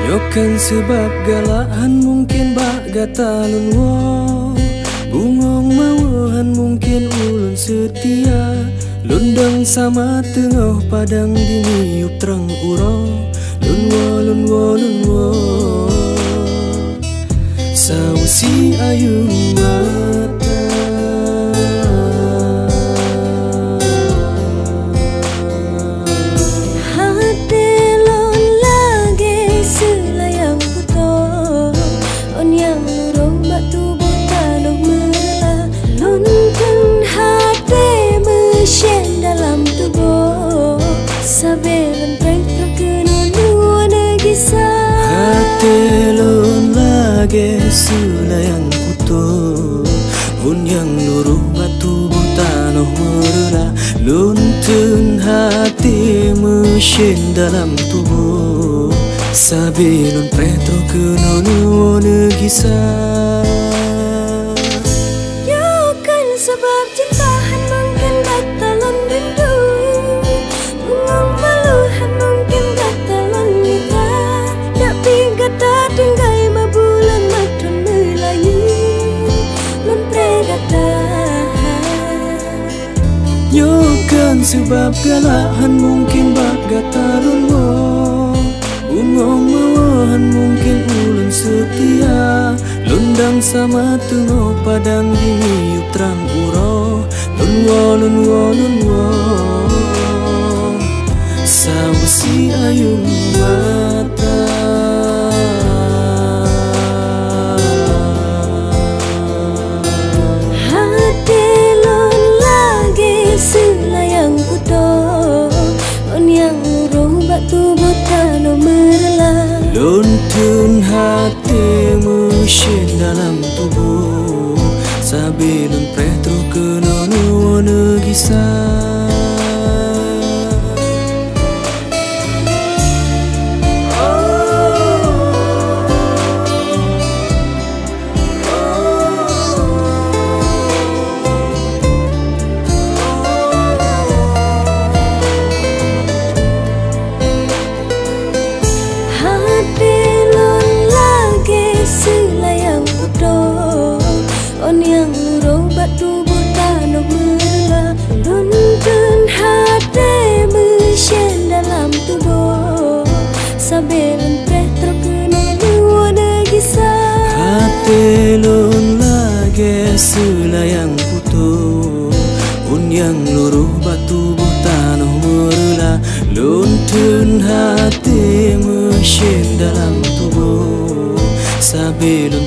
Yokan sebab galahan mungkin bak gatalun wo, bungong mawahan mungkin ulun setia. Lundang sama tengah padang diniup terang uro, lun wo sausi ayung mata. Telon lagi selayang kuto, hun yang luruh batu butanoh merela, luntun hati mesin dalam tubuh, sabilun petro kenono negisa. Ya kan sebab cintaan mungkin batalan rindu, bungong maluhan mungkin batalan nita. Gata tinggai mabulan matun melayu lun predata. Yokan sebab galahan mungkin bak gatalun wo, bungong mawahan mungkin ulun setia. Lundang sama tengok padang diniup terang uro, lun wo sausi ayung mata. Selayang puto, on yang luruh batu butano merela, luntun hati mesin dalam tubuh, sabilun petro kenono negisa. Yang luruh batu butano merela, luntun hati mesin dalam tubuh, sabilun petro kenono negisa. Hati lun lagi selayang putu, un yang luruh batu butano merela, luntun hati mesin dalam tubuh, sabilun